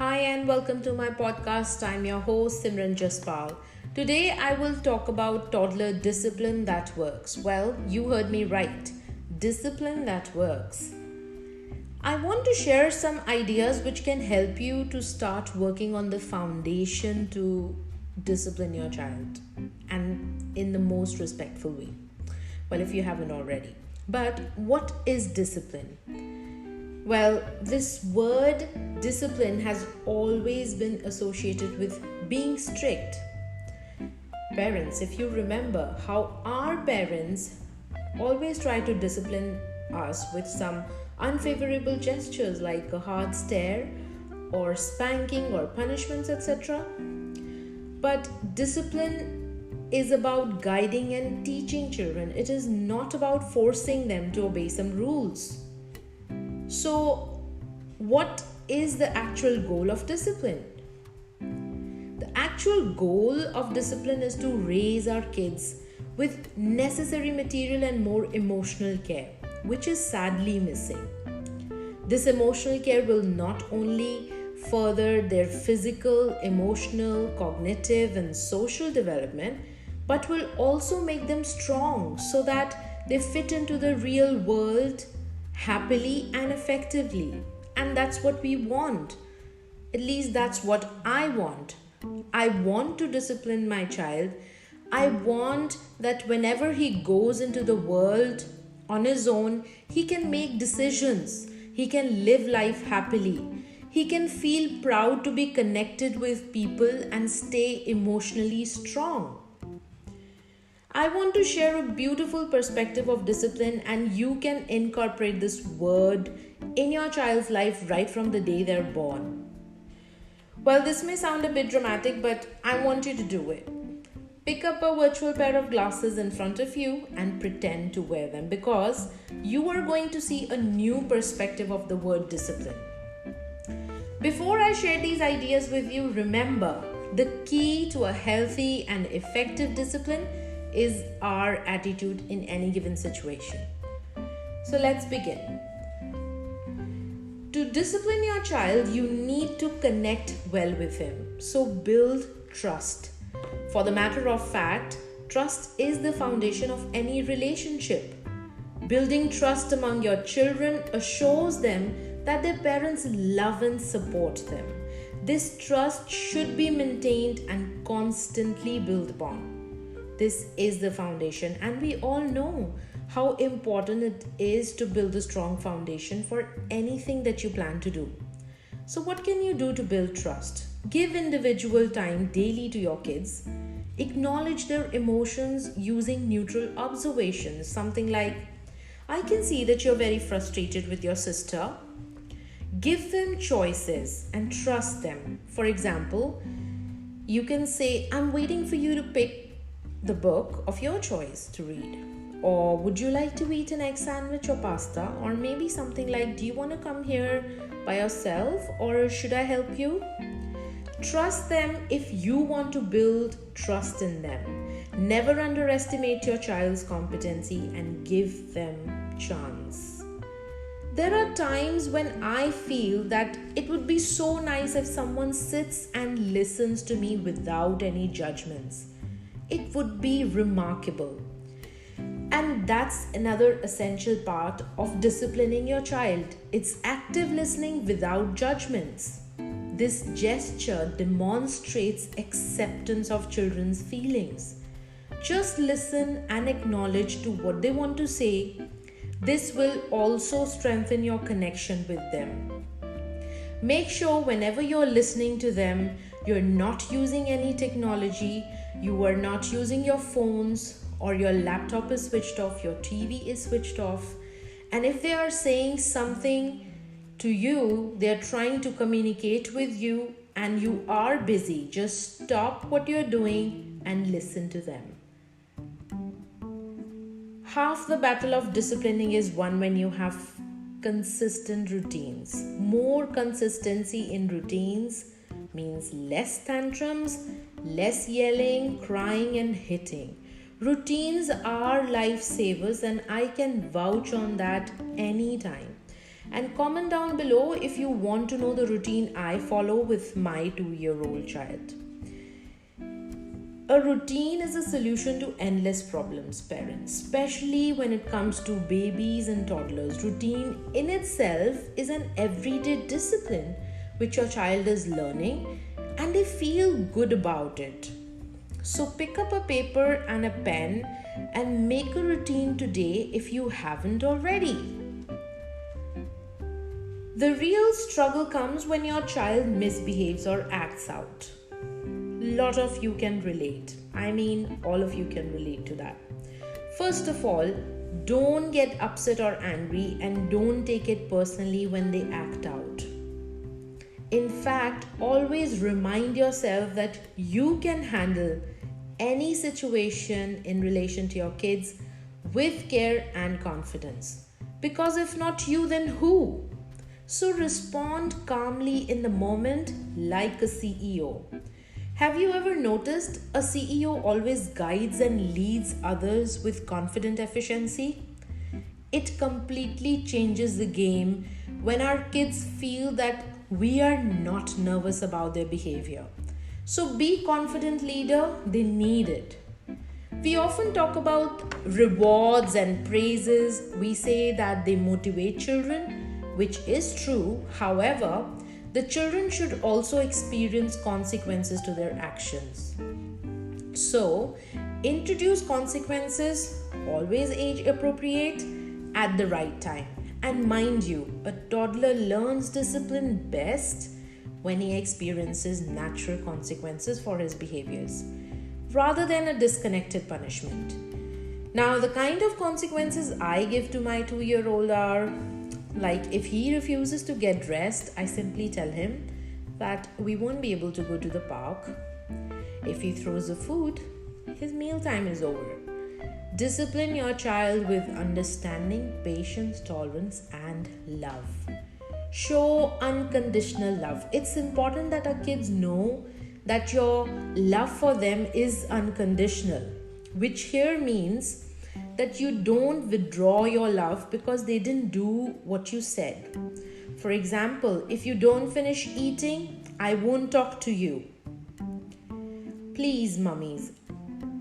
Hi and welcome to my podcast. I'm your host Simran Jaspal. Today I will talk about toddler discipline that works. Well, you heard me right. Discipline that works. I want to share some ideas which can help you to start working on the foundation to discipline your child and in the most respectful way. Well, if you haven't already. But what is discipline? Well, this word discipline has always been associated with being strict. Parents, if you remember how our parents always try to discipline us with some unfavorable gestures like a hard stare or spanking or punishments, etc. But discipline is about guiding and teaching children. It is not about forcing them to obey some rules. So, what is the actual goal of discipline? The actual goal of discipline is to raise our kids with necessary material and more emotional care, which is sadly missing. This emotional care will not only further their physical, emotional, cognitive, and social development, but will also make them strong so that they fit into the real world happily and effectively. And that's what we want. At least that's what I want. I want to discipline my child. I want that whenever he goes into the world on his own, he can make decisions. He can live life happily. He can feel proud to be connected with people and stay emotionally strong. I want to share a beautiful perspective of discipline, and you can incorporate this word in your child's life right from the day they're born. Well, this may sound a bit dramatic, but I want you to do it. Pick up a virtual pair of glasses in front of you and pretend to wear them because you are going to see a new perspective of the word discipline. Before I share these ideas with you, remember the key to a healthy and effective discipline is our attitude in any given situation. So let's begin. To discipline your child, you need to connect well with him. So build trust. For the matter of fact, trust is the foundation of any relationship. Building trust among your children assures them that their parents love and support them. This trust should be maintained and constantly built upon. This is the foundation, and we all know how important it is to build a strong foundation for anything that you plan to do. So, what can you do to build trust? Give individual time daily to your kids. Acknowledge their emotions using neutral observations. Something like, I can see that you're very frustrated with your sister. Give them choices and trust them. For example, you can say, I'm waiting for you to pick the book of your choice to read. Or would you like to eat an egg sandwich or pasta? Or maybe something like, do you want to come here by yourself or should I help you? Trust them if you want to build trust in them. Never underestimate your child's competency and give them chance. There are times when I feel that it would be so nice if someone sits and listens to me without any judgments. It would be remarkable. And that's another essential part of disciplining your child. It's active listening without judgments. This gesture demonstrates acceptance of children's feelings. Just listen and acknowledge to what they want to say. This will also strengthen your connection with them. Make sure whenever you're listening to them, you're not using any technology, you are not using your phones, or your laptop is switched off, your TV is switched off. And if they are saying something to you, they are trying to communicate with you and you are busy, just stop what you're doing and listen to them. Half the battle of disciplining is won when you have consistent routines. More consistency in routines means less tantrums, less yelling, crying, and hitting. Routines are lifesavers, and I can vouch on that anytime. And comment down below if you want to know the routine I follow with my 2-year-old child. A routine is a solution to endless problems, parents, especially when it comes to babies and toddlers. Routine in itself is an everyday discipline which your child is learning and they feel good about it. So pick up a paper and a pen and make a routine today if you haven't already. The real struggle comes when your child misbehaves or acts out. Lot of you can relate. I mean, all of you can relate to that. First of all, don't get upset or angry and don't take it personally when they act out. In fact, always remind yourself that you can handle any situation in relation to your kids with care and confidence. Because if not you, then who? So respond calmly in the moment like a CEO. Have you ever noticed a CEO always guides and leads others with confident efficiency? It completely changes the game when our kids feel that we are not nervous about their behavior. So be confident leader, they need it. We often talk about rewards and praises. We say that they motivate children, which is true. However, the children should also experience consequences to their actions. So, introduce consequences, always age appropriate, at the right time. And mind you, a toddler learns discipline best when he experiences natural consequences for his behaviors, rather than a disconnected punishment. Now, the kind of consequences I give to my 2-year-old are, like if he refuses to get dressed, I simply tell him that we won't be able to go to the park. If he throws the food, his meal time is over. Discipline your child with understanding, patience, tolerance, and love. Show unconditional love. It's important that our kids know that your love for them is unconditional, which here means that you don't withdraw your love because they didn't do what you said. For example, if you don't finish eating, I won't talk to you. Please, mummies,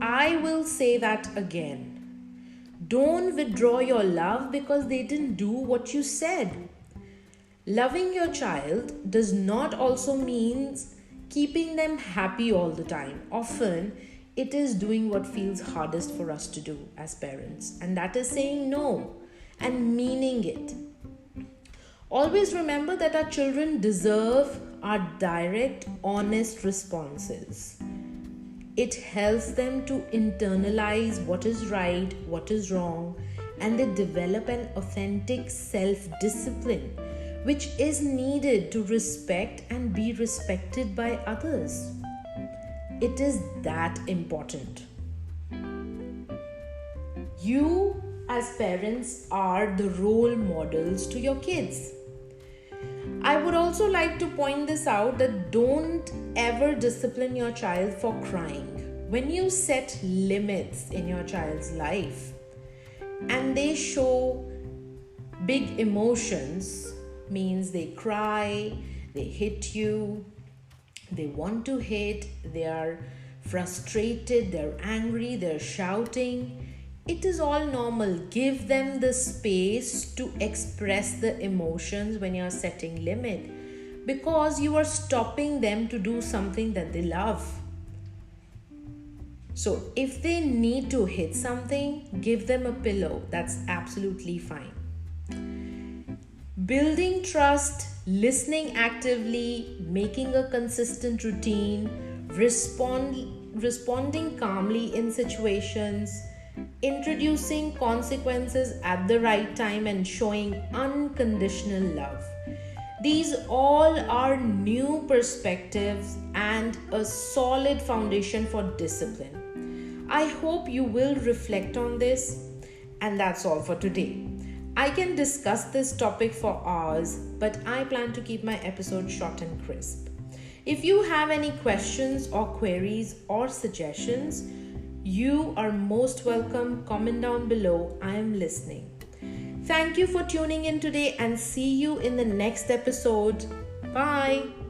I will say that again. Don't withdraw your love because they didn't do what you said. Loving your child does not also mean keeping them happy all the time. Often, it is doing what feels hardest for us to do as parents, and that is saying no and meaning it. Always remember that our children deserve our direct, honest responses. It helps them to internalize what is right, what is wrong, and they develop an authentic self-discipline, which is needed to respect and be respected by others. It is that important. You as parents are the role models to your kids. I would also like to point this out that don't ever discipline your child for crying. When you set limits in your child's life and they show big emotions, means they cry, they hit you, they want to hit, they are frustrated, they're angry, they're shouting. It is all normal. Give them the space to express the emotions when you're setting limit, because you are stopping them to do something that they love. So if they need to hit something, give them a pillow. That's absolutely fine. Building trust, listening actively, making a consistent routine, responding calmly in situations, introducing consequences at the right time, and showing unconditional love. These all are new perspectives and a solid foundation for discipline. I hope you will reflect on this, and that's all for today. I can discuss this topic for hours, but I plan to keep my episode short and crisp. If you have any questions or queries or suggestions, you are most welcome. Comment down below. I am listening. Thank you for tuning in today and see you in the next episode. Bye.